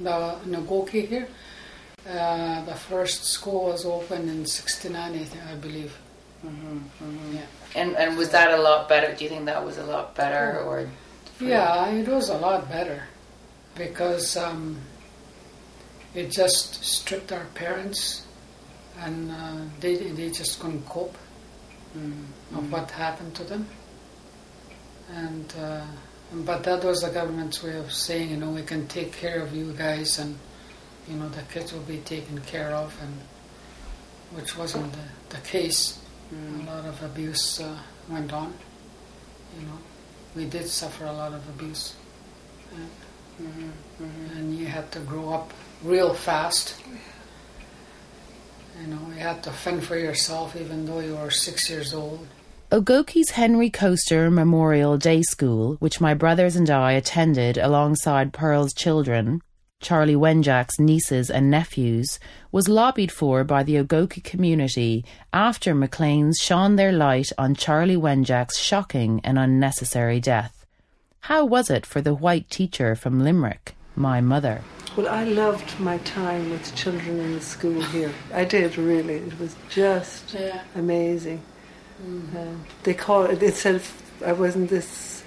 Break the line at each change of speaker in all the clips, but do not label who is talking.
Ogoki here. The first school was opened in '69, I believe. Yeah.
And was that a lot better? Do you think that was a lot better, or?
Yeah, it was a lot better because it just stripped our parents, and they just couldn't cope of what happened to them. And but that was the government's way of saying, we can take care of you guys, and the kids will be taken care of, and which wasn't the case. A lot of abuse went on. We did suffer a lot of abuse, and you had to grow up real fast. You had to fend for yourself even though you were 6 years old.
Ogoki's Henry Coaster Memorial Day School, which my brothers and I attended alongside Pearl's children, Charlie Wenjack's nieces and nephews, was lobbied for by the Ogoki community after McLean's shone their light on Charlie Wenjack's shocking and unnecessary death. How was it for the white teacher from Limerick, my mother?
Well, I loved my time with children in the school here. I did, really. It was just amazing. They said I wasn't this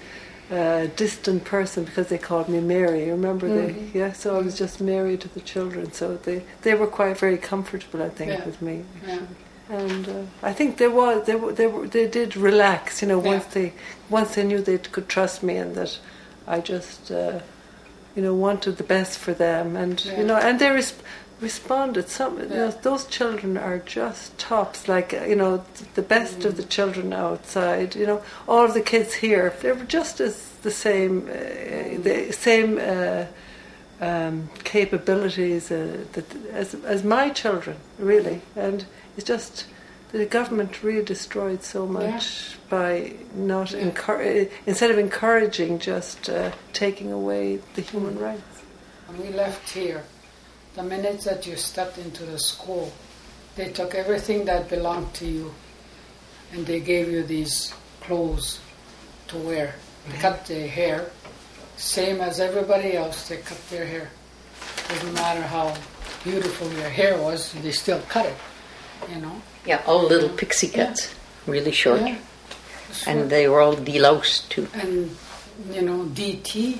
distant person because they called me Mary. Remember so I was just Mary to the children. So they were quite very comfortable, I think, with me.
Yeah.
And I think they did relax. Once they knew they could trust me and that I just wanted the best for them, and and they responded. Those children are just tops. The best of the children outside. All of the kids here, they were just as the same capabilities as my children, really. And it's just the government really destroyed so much by not instead of encouraging, just taking away the human rights.
When we left here, the minute that you stepped into the school, they took everything that belonged to you, and they gave you these clothes to wear. They cut their hair, same as everybody else. They cut their hair. Doesn't matter how beautiful your hair was, they still cut it.
Yeah, all little pixie cuts, really short. Yeah. And they were all deloused too.
And, DDT.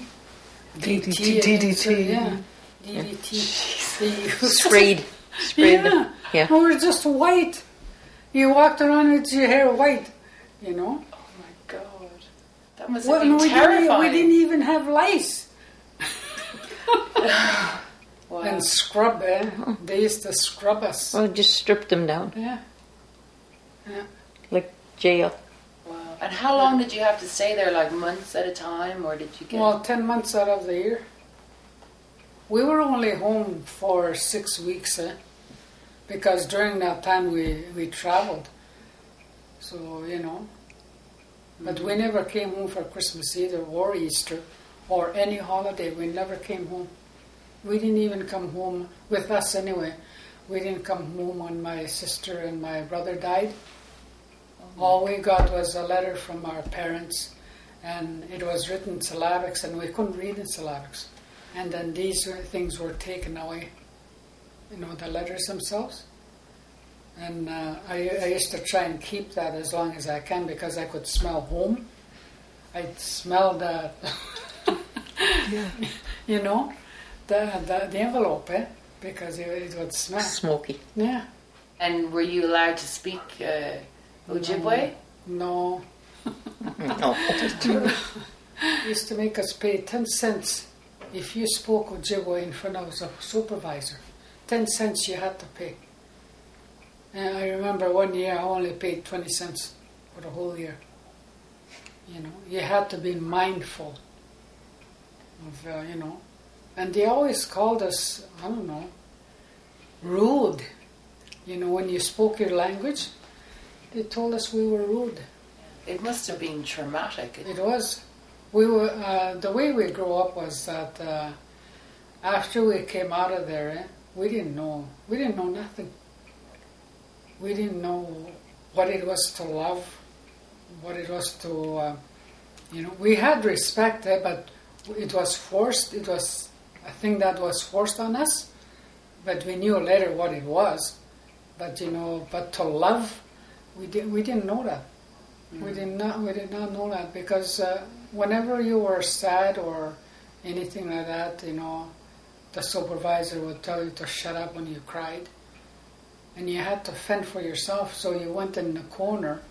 Yeah.
DDT. They used
sprayed.
Yeah. It was just white. You walked around with your hair white,
Oh my God. That must have been terrifying.
We didn't even have lice.
Wow.
And scrub, They used to scrub us.
Well, just strip them down.
Yeah.
Like jail.
Wow. And how long did you have to stay there, like months at a time, or did you get...
Well, 10 months out of the year. We were only home for 6 weeks, because during that time we traveled. So, But we never came home for Christmas either, or Easter, or any holiday. We never came home. We didn't even come home, with us anyway. We didn't come home when my sister and my brother died. All we got was a letter from our parents, and it was written in syllabics, and we couldn't read in syllabics. And then these things were taken away, the letters themselves. And I used to try and keep that as long as I can, because I could smell home. I'd smell the, the envelope, because it would smell.
Smoky.
Yeah.
And were you allowed to speak Ojibwe?
No.
No.
Used to make us pay 10 cents if you spoke Ojibwe in front of a supervisor. 10 cents you had to pay. And I remember one year I only paid 20 cents for the whole year. You had to be mindful of, And they always called us, rude. When you spoke your language, they told us we were rude.
It must have been traumatic.
It was. We were. The way we grew up was that after we came out of there, we didn't know. We didn't know nothing. We didn't know what it was to love, what it was to. We had respect, but it was forced. It was I think that was forced on us, but we knew later what it was. But but to love, we didn't know that. We did not know that, because whenever you were sad or anything like that, the supervisor would tell you to shut up when you cried, and you had to fend for yourself. So you went in the corner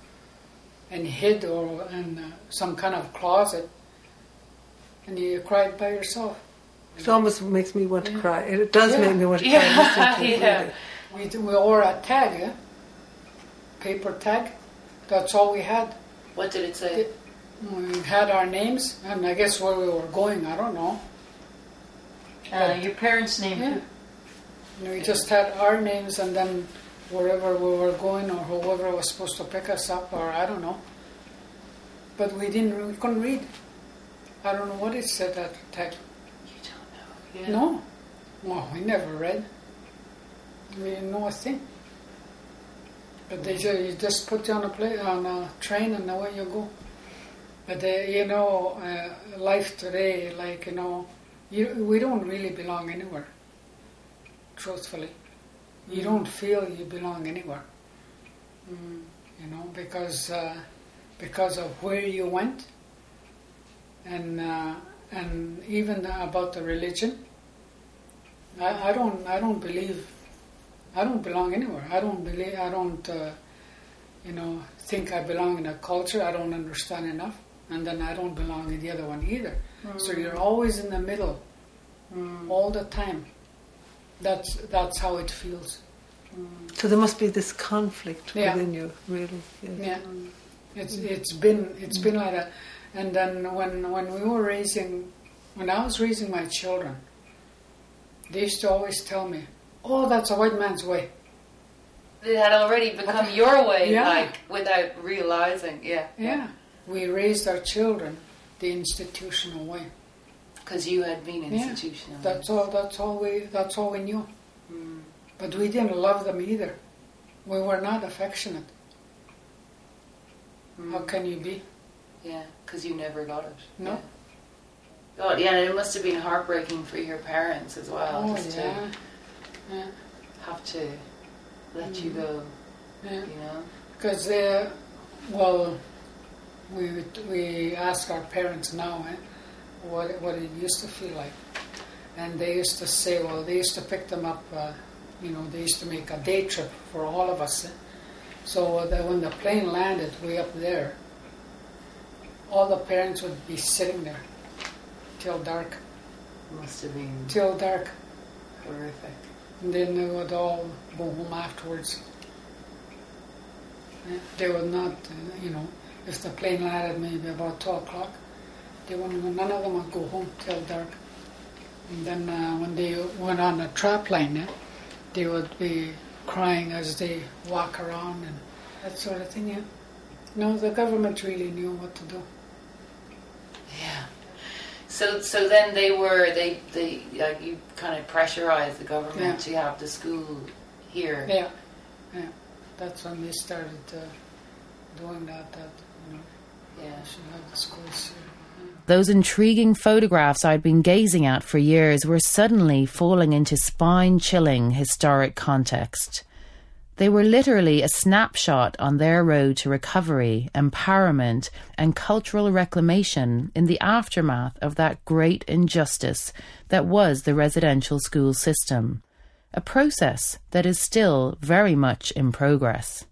and hid, or in some kind of closet, and you cried by yourself.
It almost makes me want to cry. It does make me want to cry.
Yeah.
We wore a tag, paper tag. That's all we had.
What did it say?
We had our names, and I guess where we were going, I don't know.
Your parents' name?
Yeah. We just had our names, and then wherever we were going, or whoever was supposed to pick us up, or I don't know. But we couldn't read. I don't know what it said, that tag.
You don't know? Yeah.
No. Well, we never read. We didn't know a thing. But they just put you on a train, and away you go. But life today, we don't really belong anywhere. Truthfully, you don't feel you belong anywhere. Because of where you went, and even about the religion. I don't believe. I don't belong anywhere. I don't think I belong in a culture I don't understand enough, and then I don't belong in the other one either. So you're always in the middle, all the time. That's how it feels.
So there must be this conflict within you, really.
Yeah, it's been like that. And then when I was raising my children, they used to always tell me, "Oh, that's a white man's way."
It had already become your way,
Yeah.
without realizing. Yeah.
Yeah. We raised our children the institutional way.
Because you had been institutional.
Yeah. That's all we knew. But we didn't love them either. We were not affectionate. How can you be?
Yeah, because you never got it.
No.
Yeah. God, yeah, and it must have been heartbreaking for your parents as well.
Oh,
just
yeah.
to have to let you go.
Yeah.
You
Because we ask our parents now what it used to feel like, and they used to say, well, they used to pick them up. They used to make a day trip for all of us. So that when the plane landed way up there, all the parents would be sitting there till dark.
Must have been
Till dark.
horrific.
And then they would all go home afterwards. They would not, if the plane landed maybe about 12 o'clock, none of them would go home till dark. And then when they went on the trap line, they would be crying as they walk around and that sort of thing. Yeah. No, the government really knew what to do.
Yeah. So then they you kind of pressurized the government to have the school here.
Yeah. That's when they started doing that.
Yeah.
We should have the schools here.
Those intriguing photographs I'd been gazing at for years were suddenly falling into spine-chilling historic context. They were literally a snapshot on their road to recovery, empowerment, and cultural reclamation in the aftermath of that great injustice that was the residential school system, a process that is still very much in progress.